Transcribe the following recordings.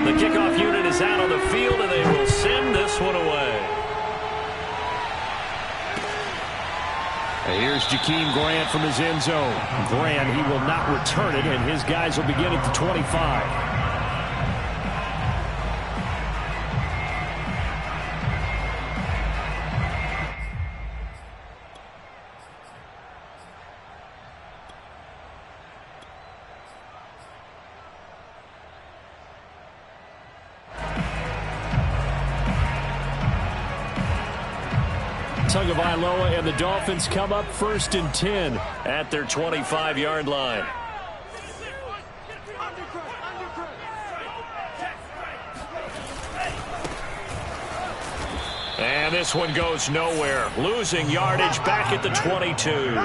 The kickoff unit is out on the field, and they will send this one away. Here's Jakeem Grant from his end zone. Grant, he will not return it, and his guys will begin at the 25. Tagovailoa and the Dolphins come up 1st and 10 at their 25-yard line. And this one goes nowhere. Losing yardage back at the 22.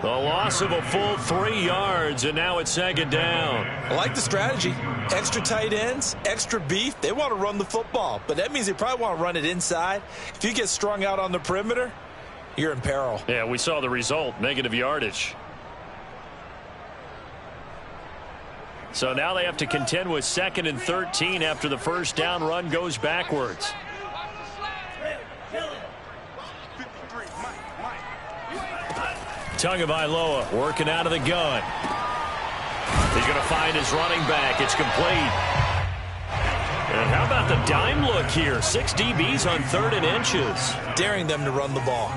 The loss of a full 3 yards, and now it's 2nd down. I like the strategy. Extra tight ends, extra beef. They want to run the football, but that means they probably want to run it inside. If you get strung out on the perimeter, you're in peril. Yeah, we saw the result, negative yardage. So now they have to contend with 2nd and 13 after the first down run goes backwards. Tagovailoa working out of the gun. He's going to find his running back. It's complete. And how about the dime look here? 6 DBs on 3rd and inches. Daring them to run the ball.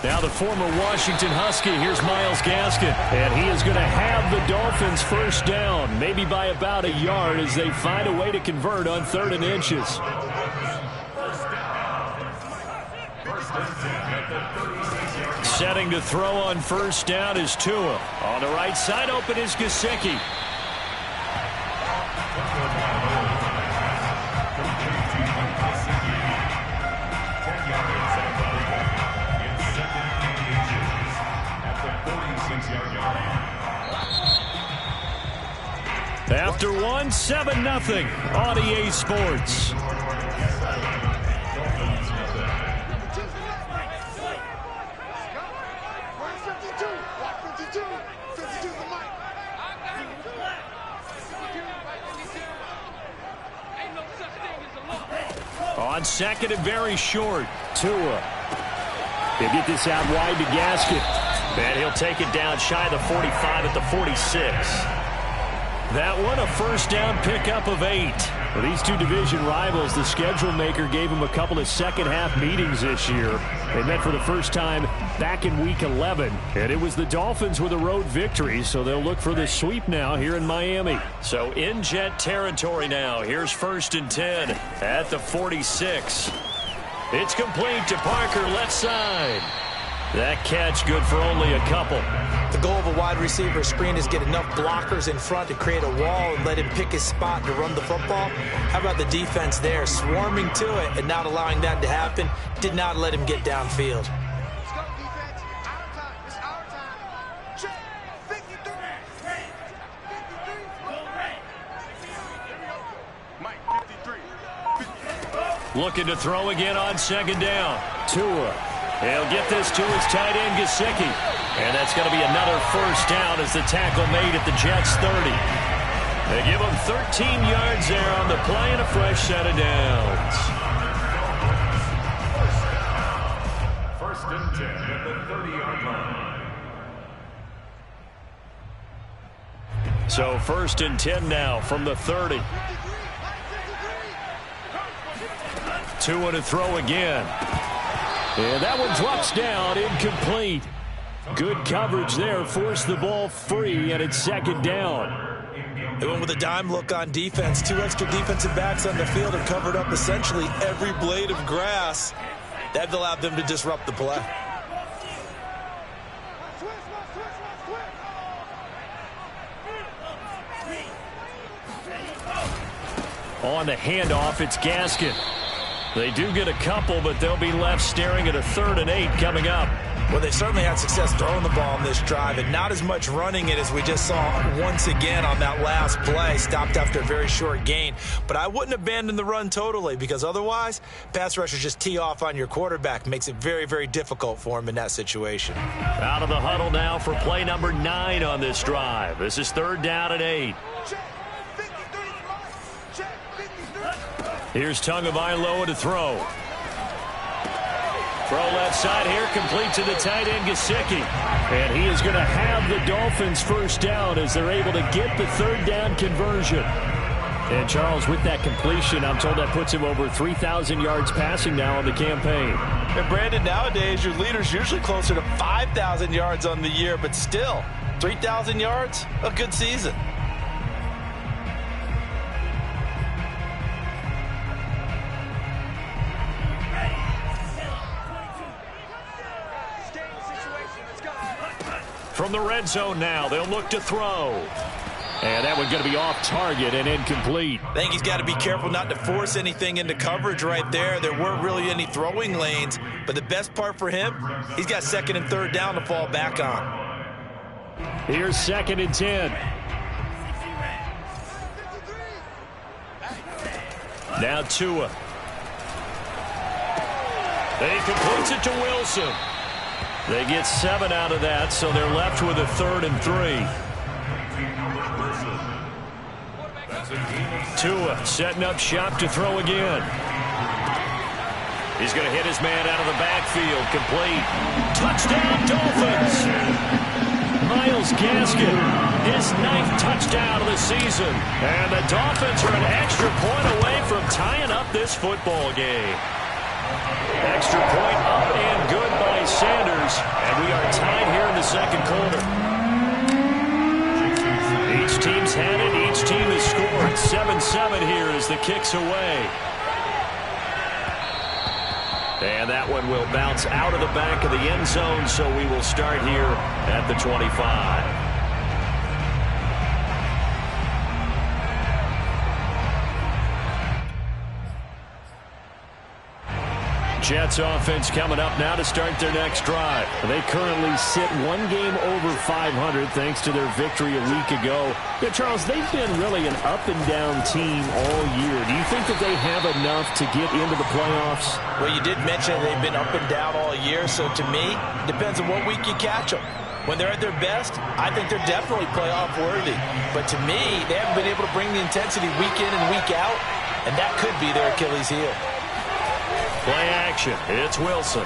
Now the former Washington Husky, here's Myles Gaskin. And he is going to have the Dolphins first down, maybe by about a yard as they find a way to convert on 3rd and inches. Setting to throw on first down is Tua. On the right side open is Gesicki. After one, 7-0 on EA Sports. On 2nd and very short, Tua. They get this out wide to Gaskin. And he'll take it down shy of the 45 at the 46. That one, a first down pickup of 8. For these two division rivals, the schedule maker gave them a couple of second-half meetings this year. They met for the first time back in Week 11, and it was the Dolphins with a road victory, so they'll look for the sweep now here in Miami. So in Jet territory now. Here's 1st and 10 at the 46. It's complete to Parker, left side. That catch good for only a couple. The goal of a wide receiver screen is get enough blockers in front to create a wall and let him pick his spot to run the football. How about the defense there, swarming to it and not allowing that to happen? Did not let him get downfield. Looking to throw again on 2nd down. Tua. He'll get this to his tight end, Gesicki. And that's going to be another first down as the tackle made at the Jets' 30. They give him 13 yards there on the play and a fresh set of downs. 1st and 10 at the 30-yard line. So 1st and 10 now from the 30. Tua to throw again. And that one drops down, incomplete. Good coverage there, forced the ball free, and it's 2nd down. They went with a dime look on defense. 2 extra defensive backs on the field and covered up essentially every blade of grass. That allowed them to disrupt the play. On the handoff, it's Gaskin. They do get a couple, but they'll be left staring at a 3rd and 8 coming up. Well, they certainly had success throwing the ball on this drive, and not as much running it as we just saw once again on that last play. Stopped after a very short gain. But I wouldn't abandon the run totally, because otherwise, pass rushers just tee off on your quarterback. Makes it very, very difficult for him in that situation. Out of the huddle now for play number 9 on this drive. This is 3rd down and 8. Here's Tagovailoa to throw. Throw left side here, complete to the tight end, Gesicki. And he is going to have the Dolphins first down as they're able to get the 3rd down conversion. And Charles, with that completion, I'm told that puts him over 3,000 yards passing now on the campaign. And Brandon, nowadays your leader's usually closer to 5,000 yards on the year, but still, 3,000 yards, a good season. From the red zone now, they'll look to throw. And that one's going to be off target and incomplete. I think he's got to be careful not to force anything into coverage right there. There weren't really any throwing lanes, but the best part for him, he's got 2nd and 3rd down to fall back on. Here's 2nd and 10. Now Tua. They completes it to Wilson. They get 7 out of that, so they're left with a 3rd and 3. Tua setting up shop to throw again. He's going to hit his man out of the backfield. Complete. Touchdown, Dolphins. Myles Gaskin, his 9th touchdown of the season. And the Dolphins are an extra point away from tying up this football game. Extra point up and good by Sanders. And we are tied here in the 2nd quarter. Each team's had it. Each team has scored. 7-7 here as the kick's away. And that one will bounce out of the back of the end zone, so we will start here at the 25. Jets offense coming up now to start their next drive. They currently sit 1 game over 500 thanks to their victory a week ago. Yeah, Charles, they've been really an up-and-down team all year. Do you think that they have enough to get into the playoffs? Well, you did mention they've been up and down all year, so to me, depends on what week you catch them. When they're at their best, I think they're definitely playoff worthy. But to me, they haven't been able to bring the intensity week in and week out, and that could be their Achilles heel. Play action. It's Wilson.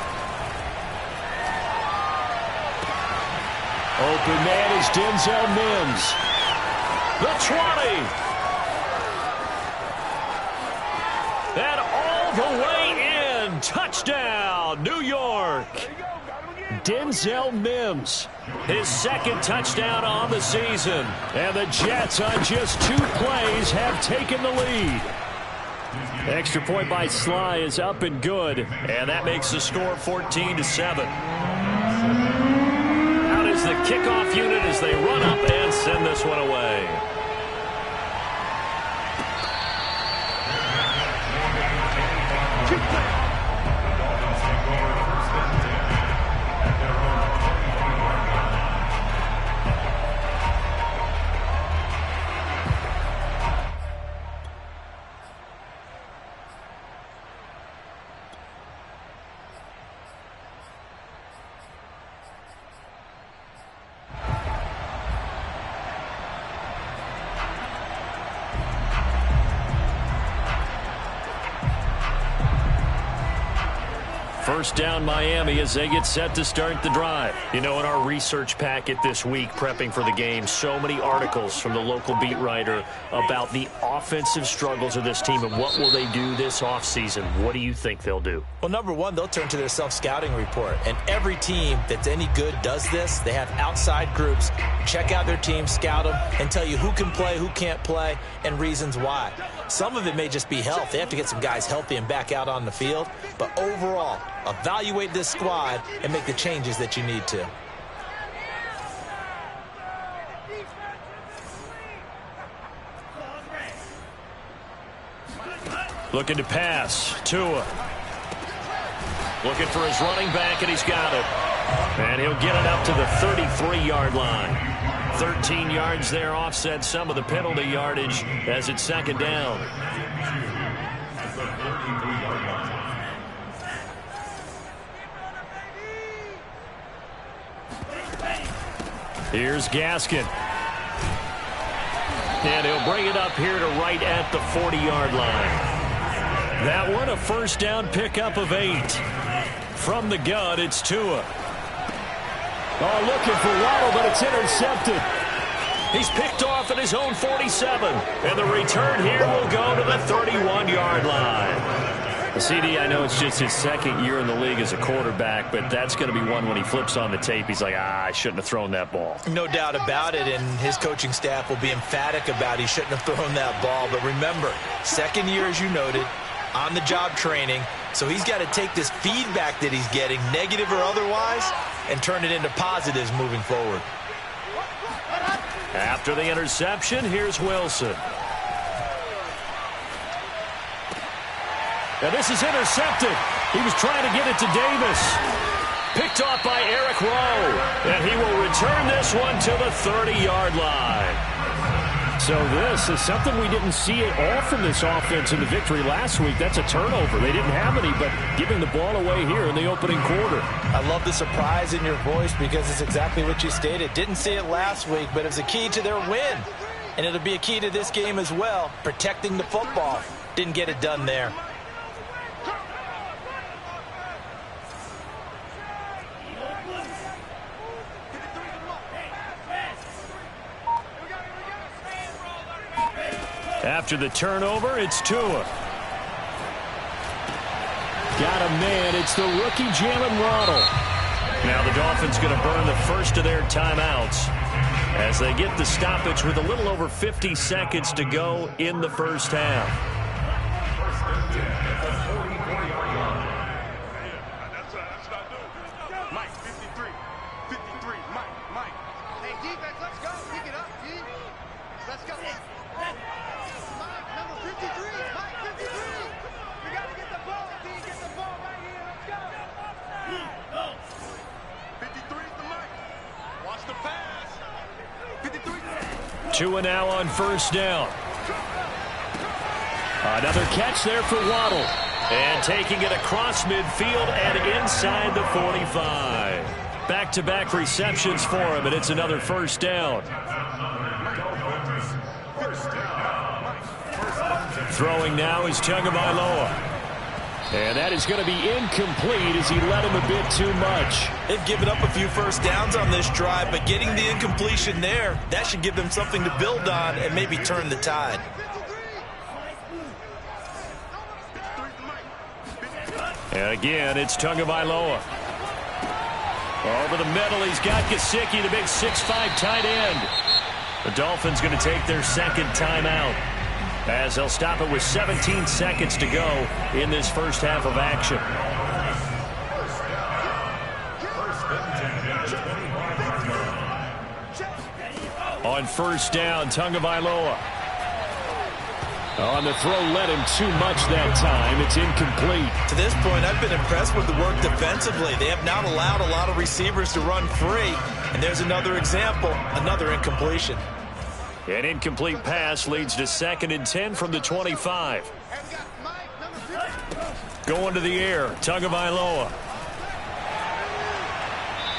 Open man is Denzel Mims. The 20. And all the way in. Touchdown, New York. Denzel Mims. His 2nd touchdown on the season. And the Jets on just 2 plays have taken the lead. Extra point by Sly is up and good. And that makes the score 14-7. Out is the kickoff unit as they run up and send this one away. First down Miami as they get set to start the drive. You know, in our research packet this week, prepping for the game, so many articles from the local beat writer about the offensive struggles of this team and what will they do this offseason. What do you think they'll do? Well, number one, they'll turn to their self-scouting report. And every team that's any good does this. They have outside groups. Check out their team, scout them, and tell you who can play, who can't play, and reasons why. Some of it may just be health. They have to get some guys healthy and back out on the field. But overall, evaluate this squad and make the changes that you need to. Looking to pass. Tua. Looking for his running back, and he's got it. And he'll get it up to the 33-yard line. 13 yards there, offset some of the penalty yardage as it's second down. Here's Gaskin. And he'll bring it up here to right at the 40-yard line. That one a first down pickup of 8. From the gun, it's Tua. Oh, looking for Waddle, but it's intercepted. He's picked off at his own 47. And the return here will go to the 31-yard line. CD, I know it's just his second year in the league as a quarterback, but that's going to be one when he flips on the tape. He's like, I shouldn't have thrown that ball. No doubt about it, and his coaching staff will be emphatic about he shouldn't have thrown that ball. But remember, second year, as you noted, on-the-job training, so he's got to take this feedback that he's getting, negative or otherwise, and turn it into positives moving forward. After the interception, here's Wilson. Now this is intercepted. He was trying to get it to Davis. Picked off by Eric Rowe. And he will return this one to the 30-yard line. So this is something we didn't see it all from this offense in the victory last week. That's a turnover. They didn't have any, but giving the ball away here in the opening quarter. I love the surprise in your voice because it's exactly what you stated. Didn't see it last week, but it was a key to their win. And it'll be a key to this game as well, protecting the football. Didn't get it done there. After the turnover, it's Tua. Got a man. It's the rookie Jalen Waddle. Now the Dolphins going to burn the first of their timeouts as they get the stoppage with a little over 50 seconds to go in the first half. Tua now on first down. Another catch there for Waddle. And taking it across midfield and inside the 45. Back-to-back receptions for him, and it's another first down. Throwing now is Tagovailoa. And that is going to be incomplete as he led him a bit too much. They've given up a few first downs on this drive, but getting the incompletion there, that should give them something to build on and maybe turn the tide. And again, it's Tagovailoa. Over the middle, he's got Gesicki, the big 6'5" tight end. The Dolphins going to take their second timeout, as they'll stop it with 17 seconds to go in this first half of action. On first down, Tagovailoa. On the throw, led him too much that time. It's incomplete. To this point, I've been impressed with the work defensively. They have not allowed a lot of receivers to run free. And there's another example, another incompletion. An incomplete pass leads to 2nd and 10 from the 25. Going to the air, Tagovailoa.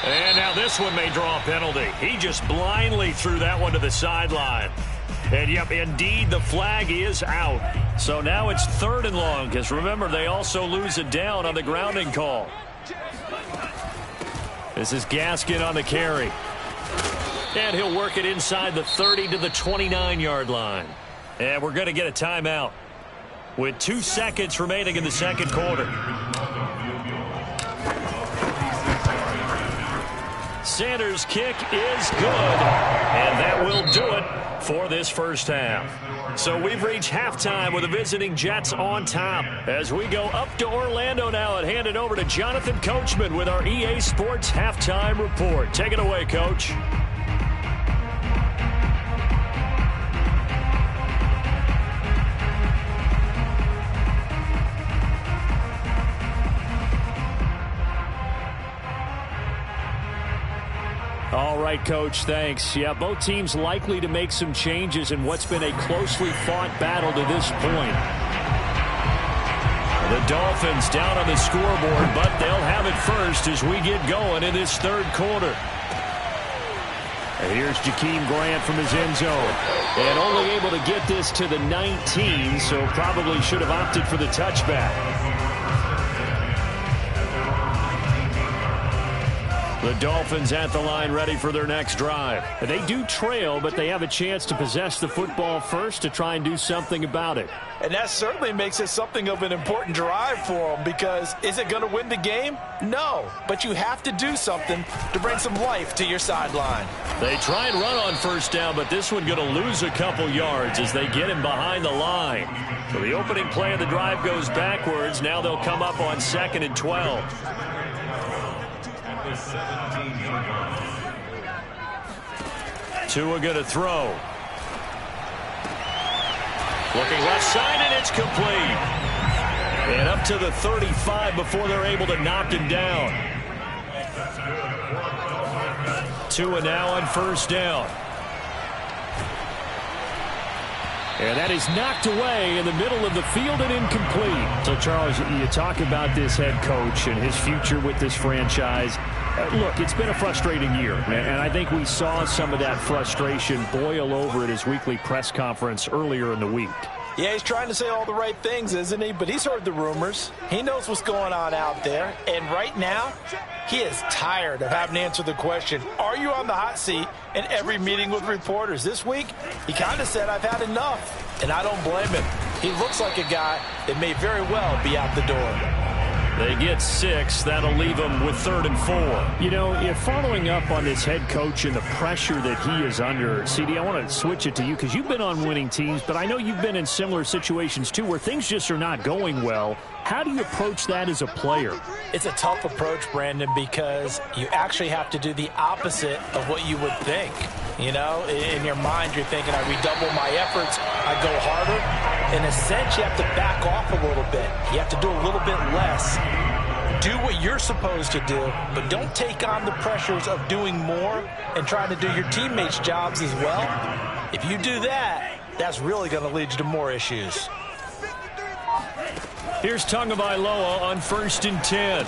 And now this one may draw a penalty. He just blindly threw that one to the sideline. And, yep, indeed, the flag is out. So now it's 3rd and long, because remember, they also lose it down on the grounding call. This is Gaskin on the carry. And he'll work it inside the 30 to the 29-yard line. And we're going to get a timeout with 2 seconds remaining in the second quarter. Sanders' kick is good, and that will do it for this first half. So we've reached halftime with the visiting Jets on top as we go up to Orlando now and hand it over to Jonathan Coachman with our EA Sports Halftime Report. Take it away, Coach. right, Coach. Thanks. Yeah, both teams likely to make some changes in what's been a closely fought battle to this point. The Dolphins down on the scoreboard, but they'll have it first as we get going in this third quarter. And here's Jakeem Grant from his end zone. And only able to get this to the 19, so probably should have opted for the touchback. The Dolphins at the line ready for their next drive. They do trail, but they have a chance to possess the football first to try and do something about it. And that certainly makes it something of an important drive for them, because is it going to win the game? No, but you have to do something to bring some life to your sideline. They try and run on first down, but this one going to lose a couple yards as they get him behind the line. So the opening play of the drive goes backwards. Now they'll come up on 2nd and 12. Tua going to throw. Looking left side, and it's complete. And up to the 35 before they're able to knock him down. Tua now on first down. And that is knocked away in the middle of the field and incomplete. So, Charles, you talk about this head coach and his future with this franchise. Look, it's been a frustrating year, and I think we saw some of that frustration boil over at his weekly press conference earlier in the week. Yeah, he's trying to say all the right things, isn't he? But he's heard the rumors. He knows what's going on out there. And right now, he is tired of having to answer the question, are you on the hot seat, in every meeting with reporters. This week, he kind of said, I've had enough. And I don't blame him. He looks like a guy that may very well be out the door. They get 6. That'll leave them with 3rd and 4. You know, following up on this head coach and the pressure that he is under, CD, I want to switch it to you because you've been on winning teams, but I know you've been in similar situations too where things just are not going well. How do you approach that as a player? It's a tough approach, Brandon, because you actually have to do the opposite of what you would think. You know, in your mind, you're thinking, I redouble my efforts, I go harder. In a sense, you have to back off a little bit. You have to do a little bit less. Do what you're supposed to do, but don't take on the pressures of doing more and trying to do your teammates' jobs as well. If you do that, that's really going to lead you to more issues. Here's Tagovailoa on 1st and 10.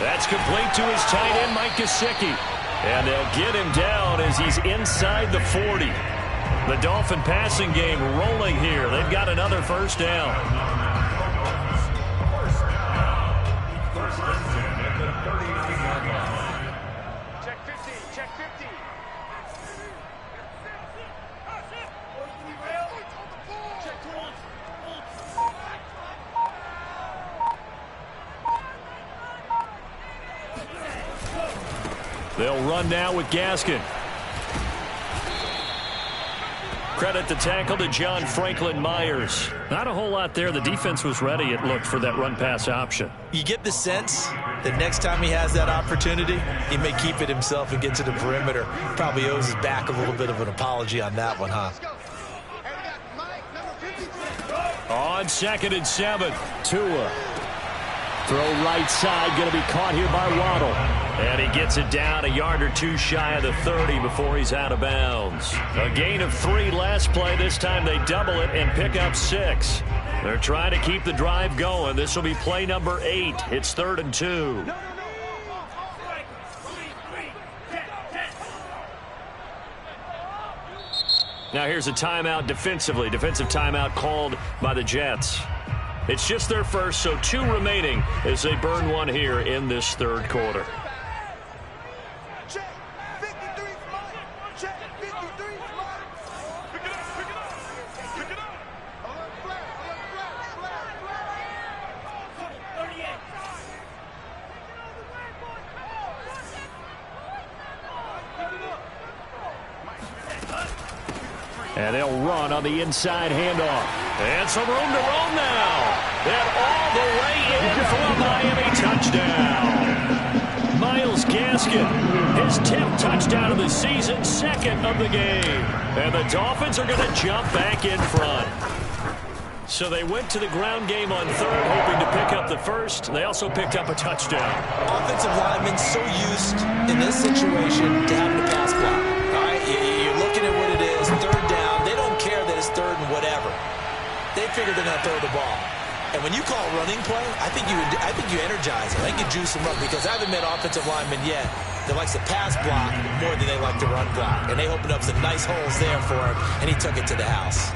That's complete to his tight end, Mike Gesicki. And they'll get him down as he's inside the 40. The Dolphin passing game rolling here. They've got another first down. Check 50, check 50. They'll run now with Gaskin. Credit the tackle to John Franklin Myers. Not a whole lot there. The defense was ready, it looked, for that run-pass option. You get the sense that next time he has that opportunity, he may keep it himself and get to the perimeter. Probably owes his back a little bit of an apology on that one, huh? On 2nd and 7. Tua. Throw right side, going to be caught here by Waddle. And he gets it down a yard or two shy of the 30 before he's out of bounds. A gain of 3 last play. This time they double it and pick up 6. They're trying to keep the drive going. This will be play number 8. It's 3rd and 2. Now here's a timeout defensively. Defensive timeout called by the Jets. It's just their first, so 2 remaining as they burn one here in this third quarter. And they'll run on the inside handoff. And some room to roam now. And all the way in for a Miami touchdown. Myles Gaskin, his 10th touchdown of the season, 2nd of the game. And the Dolphins are going to jump back in front. so they went to the ground game on third, hoping to pick up the first. They also picked up a touchdown. Offensive linemen so used in this situation to having to pass block. All right, you're looking at what it is, third down. They don't care that it's third and whatever. They figure they're going to throw the ball. And when you call running play, I think you energize them. I think you juice them up because I haven't met offensive linemen yet that likes to pass block more than they like to run block. And they opened up some nice holes there for him, and he took it to the house.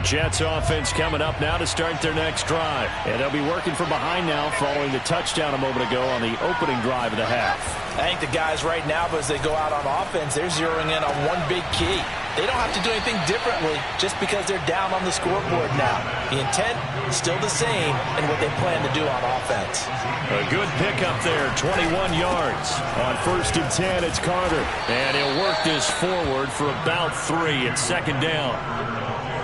Jets offense coming up now to start their next drive. And they'll be working from behind now following the touchdown a moment ago on the opening drive of the half. I think the guys right now, as they go out on offense, they're zeroing in on one big key. They don't have to do anything differently just because they're down on the scoreboard now. The intent is still the same in what they plan to do on offense. A good pickup there, 21 yards. On 1st and 10, it's Carter. And he'll work this forward for about 3 at second down.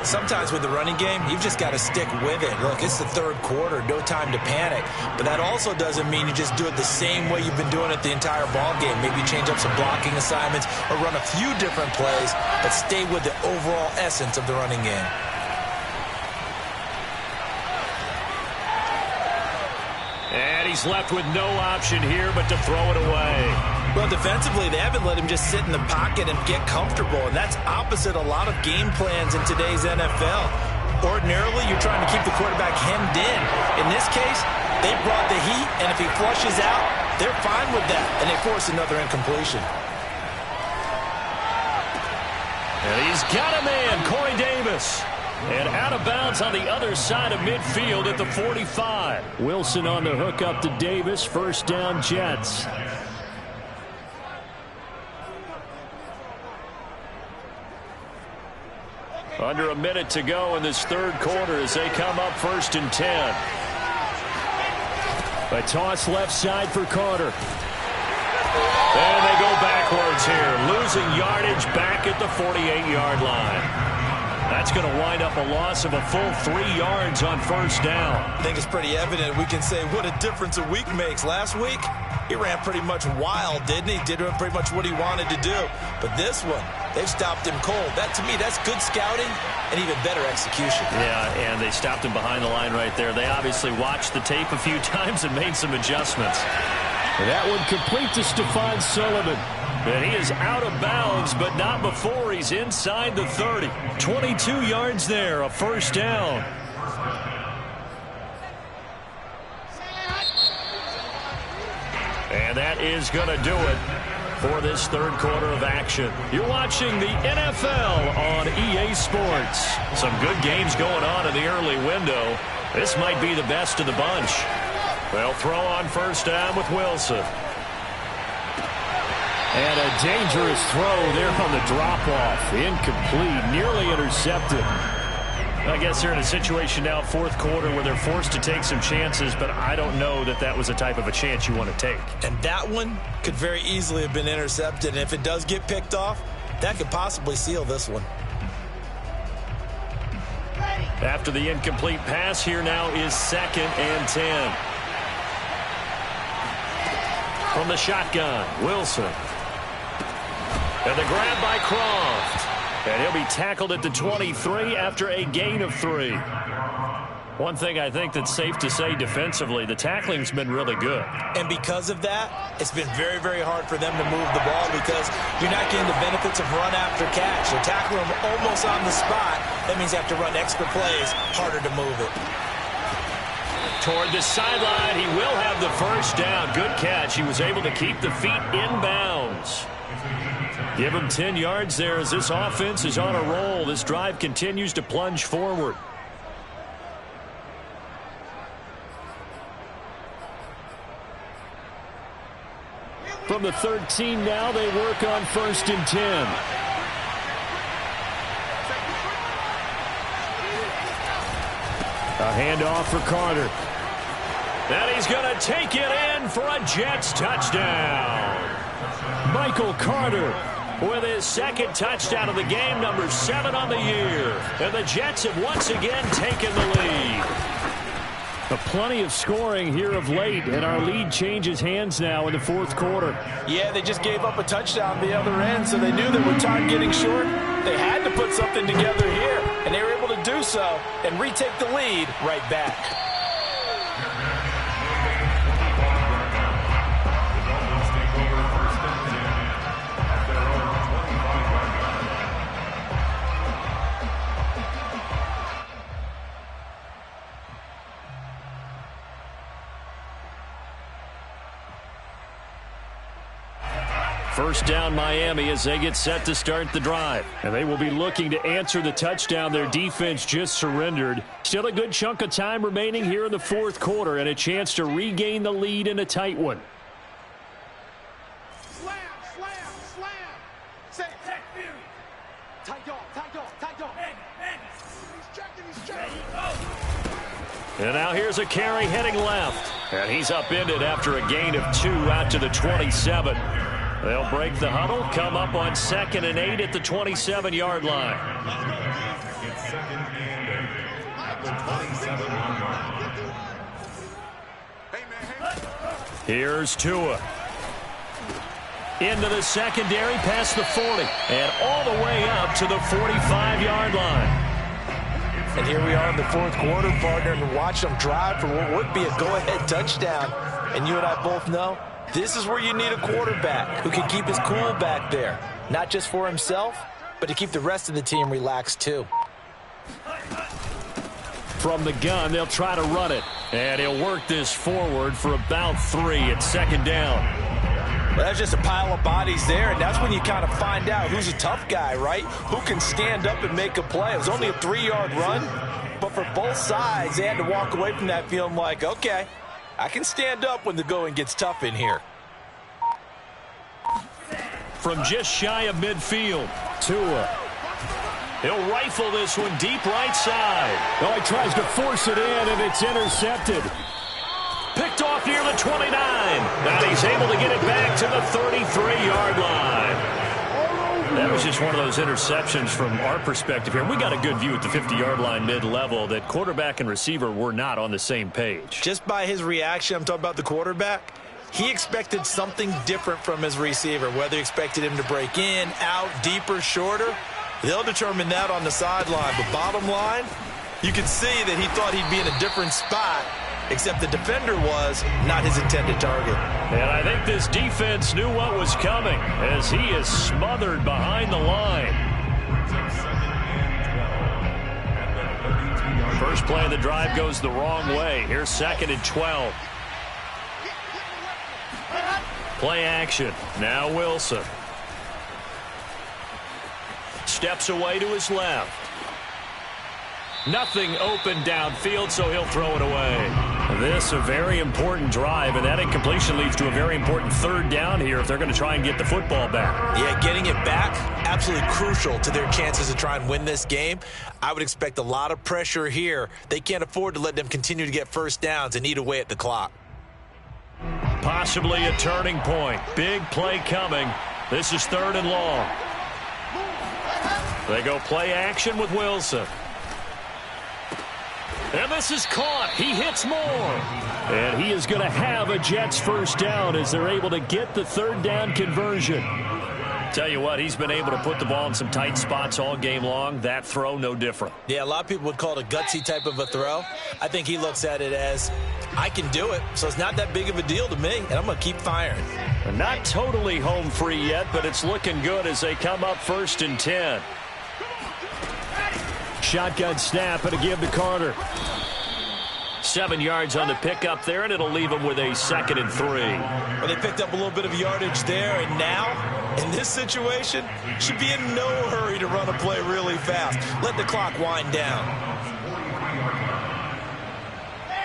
Sometimes with the running game, you've just got to stick with it. Look, it's the third quarter, no time to panic. But that also doesn't mean you just do it the same way you've been doing it the entire ball game. Maybe change up some blocking assignments or run a few different plays, but stay with the overall essence of the running game. And he's left with no option here but to throw it away. Well, defensively, they haven't let him just sit in the pocket and get comfortable, and that's opposite a lot of game plans in today's NFL. Ordinarily, you're trying to keep the quarterback hemmed in. In this case, they brought the heat, and if he flushes out, they're fine with that, and they force another incompletion. And he's got a man, Corey Davis. And out of bounds on the other side of midfield at the 45. Wilson on the hook up to Davis. First down, Jets. Under a minute to go in this third quarter as they come up 1st and 10. A toss left side for Carter. And they go backwards here, losing yardage back at the 48-yard line. That's going to wind up a loss of a full 3 yards on first down. I think it's pretty evident. We can say what a difference a week makes. Last week, he ran pretty much wild, didn't he? Did pretty much what he wanted to do. But this one, they've stopped him cold. That, to me, that's good scouting and even better execution. Yeah, and they stopped him behind the line right there. They obviously watched the tape a few times and made some adjustments. That one complete to Stephon Sullivan. And he is out of bounds, but not before he's inside the 30. 22 yards there, a first down. And that is going to do it for this third quarter of action. You're watching the NFL on EA Sports. Some good games going on in the early window. This might be the best of the bunch. They'll throw on first down with Wilson. And a dangerous throw there on the drop-off. Incomplete, nearly intercepted. I guess they're in a situation now, fourth quarter, where they're forced to take some chances, but I don't know that that was the type of a chance you want to take. And that one could very easily have been intercepted. And if it does get picked off, that could possibly seal this one. After the incomplete pass, here now is 2nd and 10. From the shotgun, Wilson. And the grab by Croft. And he'll be tackled at the 23 after a gain of 3. One thing I think that's safe to say defensively, the tackling's been really good. And because of that, it's been very, very hard for them to move the ball because you're not getting the benefits of run after catch. They're tackling them almost on the spot. That means they have to run extra plays, harder to move it. Toward the sideline, he will have the first down. Good catch. He was able to keep the feet in bounds. Give him 10 yards there as this offense is on a roll. This drive continues to plunge forward. From the 13 now, they work on 1st and 10. A handoff for Carter. And he's going to take it in for a Jets touchdown. Michael Carter with his 2nd touchdown of the game, number 7 on the year. And the Jets have once again taken the lead. Plenty of scoring here of late, and our lead changes hands now in the fourth quarter. Yeah, they just gave up a touchdown the other end, so they knew that with time getting short, they had to put something together here, and they were able to do so and retake the lead right back. First down Miami as they get set to start the drive. And they will be looking to answer the touchdown their defense just surrendered. Still a good chunk of time remaining here in the fourth quarter and a chance to regain the lead in a tight one. Slam, slam, slam. Say, check, tight dog, tight dog, tight dog. He's checking. And now here's a carry heading left. And he's upended after a gain of 2 out to the 27. They'll break the huddle, come up on 2nd and 8 at the 27-yard line. Here's Tua. Into the secondary, past the 40, and all the way up to the 45-yard line. And here we are in the fourth quarter, partner, and watch them drive for what would be a go-ahead touchdown. And you and I both know this is where you need a quarterback who can keep his cool back there. Not just for himself, but to keep the rest of the team relaxed too. From the gun, they'll try to run it. And he'll work this forward for about 3 at 2nd down. Well, that's just a pile of bodies there, and that's when you kind of find out who's a tough guy, right? Who can stand up and make a play. It was only a 3-yard run, but for both sides, they had to walk away from that feeling like, okay, I can stand up when the going gets tough in here. From just shy of midfield, Tua. He'll rifle this one deep right side. Oh, he tries to force it in, and it's intercepted. Picked off near the 29. And he's able to get it back to the 33-yard line. That was just one of those interceptions from our perspective here. We got a good view at the 50-yard line mid-level that quarterback and receiver were not on the same page. Just by his reaction, I'm talking about the quarterback, he expected something different from his receiver, whether he expected him to break in, out, deeper, shorter. They'll determine that on the sideline. But bottom line, you can see that he thought he'd be in a different spot, except the defender was not his intended target. And I think this defense knew what was coming as he is smothered behind the line. First play of the drive goes the wrong way. Here's 2nd and 12. Play action. Now Wilson. Steps away to his left. Nothing open downfield, so he'll throw it away. This a very important drive, and that incompletion leads to a very important 3rd down here if they're going to try and get the football back. Yeah, getting it back, absolutely crucial to their chances to try and win this game. I would expect a lot of pressure here. They can't afford to let them continue to get first downs and eat away at the clock. Possibly a turning point. Big play coming. This is 3rd and long. They go play action with Wilson. And this is caught. He hits more. And he is going to have a Jets first down as they're able to get the 3rd down conversion. Tell you what, he's been able to put the ball in some tight spots all game long. That throw, no different. Yeah, a lot of people would call it a gutsy type of a throw. I think he looks at it as, I can do it, so it's not that big of a deal to me, and I'm going to keep firing. Not totally home free yet, but it's looking good as they come up 1st and 10. Shotgun snap and a give to Carter. 7 yards on the pickup there, and it'll leave him with a 2nd and 3. Well, they picked up a little bit of yardage there, and now, in this situation, should be in no hurry to run a play really fast. Let the clock wind down.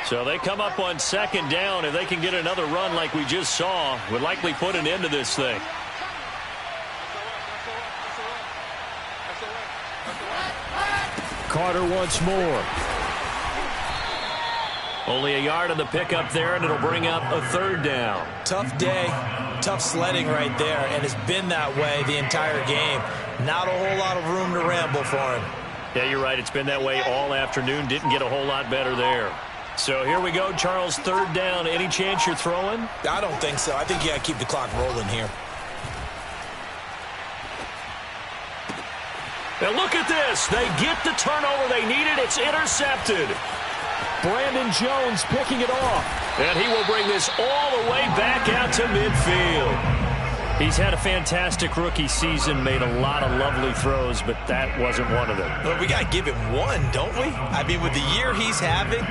So they come up on 2nd down. If they can get another run like we just saw, would likely put an end to this thing. Carter once more. Only a yard on the pickup there, and it'll bring up a 3rd down. Tough day, tough sledding right there, and it's been that way the entire game. Not a whole lot of room to ramble for him. Yeah, you're right. It's been that way all afternoon. Didn't get a whole lot better there. So here we go, Charles, third down. Any chance you're throwing? I don't think so. I think you got to keep the clock rolling here. And look at this. They get the turnover they needed. It's intercepted. Brandon Jones picking it off. And he will bring this all the way back out to midfield. He's had a fantastic rookie season, made a lot of lovely throws, but that wasn't one of them. Well, we got to give him one, don't we? I mean, with the year he's having,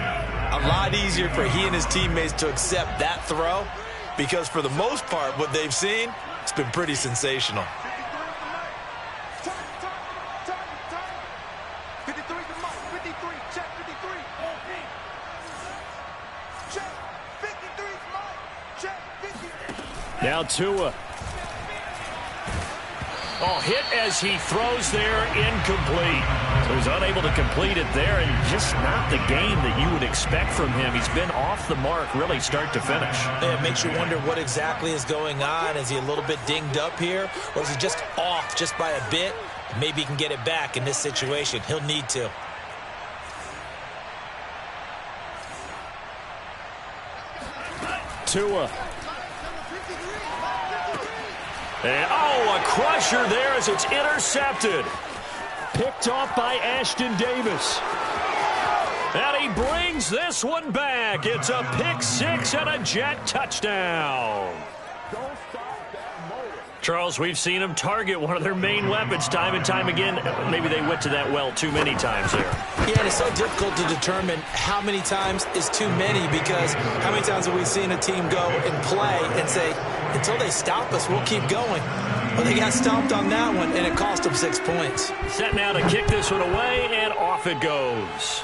a lot easier for he and his teammates to accept that throw because for the most part, what they've seen, it's been pretty sensational. 53 to Mike. 53. Check 53. Check 53 Mike. Check 53. Now Tua. Oh, hit as he throws there, incomplete. So he's unable to complete it there, and just not the game that you would expect from him. He's been off the mark, really, start to finish. It makes you wonder what exactly is going on. Is he a little bit dinged up here, or is he just off just by a bit? Maybe he can get it back in this situation. He'll need to. Tua. And, oh, a crusher there as it's intercepted. Picked off by Ashton Davis. And he brings this one back. It's a pick six and a Jet touchdown. Charles, we've seen them target one of their main weapons time and time again. Maybe they went to that well too many times there. Yeah, and it's so difficult to determine how many times is too many because how many times have we seen a team go and play and say, until they stop us, we'll keep going. Well, they got stomped on that one, and it cost them 6 points. Set now to kick this one away, and off it goes.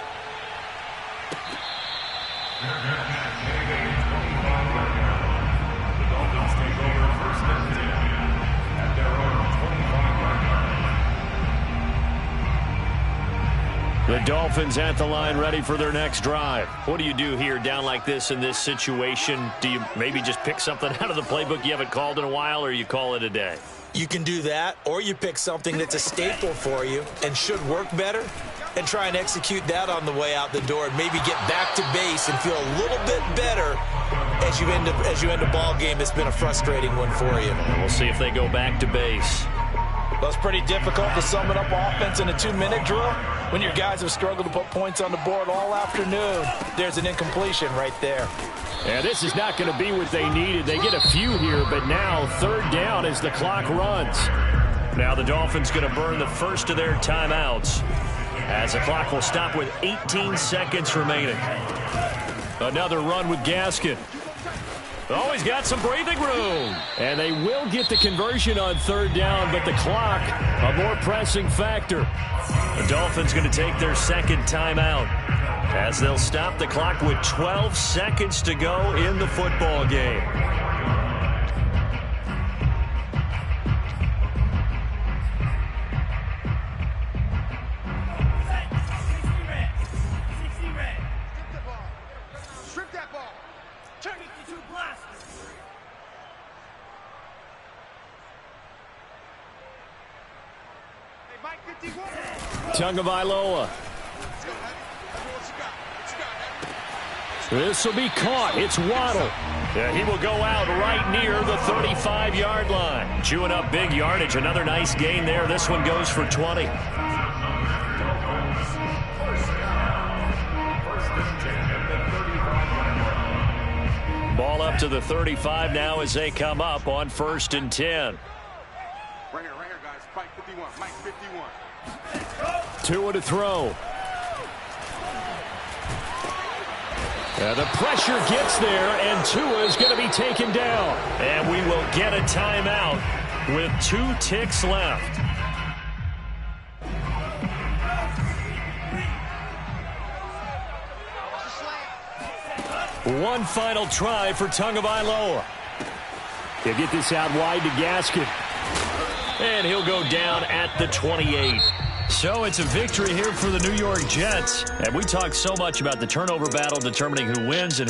The Dolphins at the line, ready for their next drive. What do you do here down like this in this situation? Do you maybe just pick something out of the playbook you haven't called in a while, or you call it a day? You can do that, or you pick something that's a staple for you and should work better and try and execute that on the way out the door and maybe get back to base and feel a little bit better as you end a ball game that's been a frustrating one for you. We'll see if they go back to base. Well, it's pretty difficult to sum it up offense in a 2-minute drill when your guys have struggled to put points on the board all afternoon. There's an incompletion right there. Yeah, this is not going to be what they needed. They get a few here, but now third down as the clock runs. Now the Dolphins going to burn the first of their timeouts as the clock will stop with 18 seconds remaining. Another run with Gaskin. Oh, he's got some breathing room. And they will get the conversion on third down, but the clock, a more pressing factor. The Dolphins going to take their second timeout as they'll stop the clock with 12 seconds to go in the football game. Tagovailoa. This will be caught. It's Waddle. Yeah, he will go out right near the 35-yard line. Chewing up big yardage. Another nice gain there. This one goes for 20. Ball up to the 35 now as they come up on 1st and 10. Right here, guys. Mike 51. Mike 51. Tua to throw. The pressure gets there, and Tua is going to be taken down. And we will get a timeout with 2 ticks left. One final try for Tagovailoa. He'll get this out wide to Gaskin. And he'll go down at the 28. So it's a victory here for the New York Jets. And we talked so much about the turnover battle determining who wins and who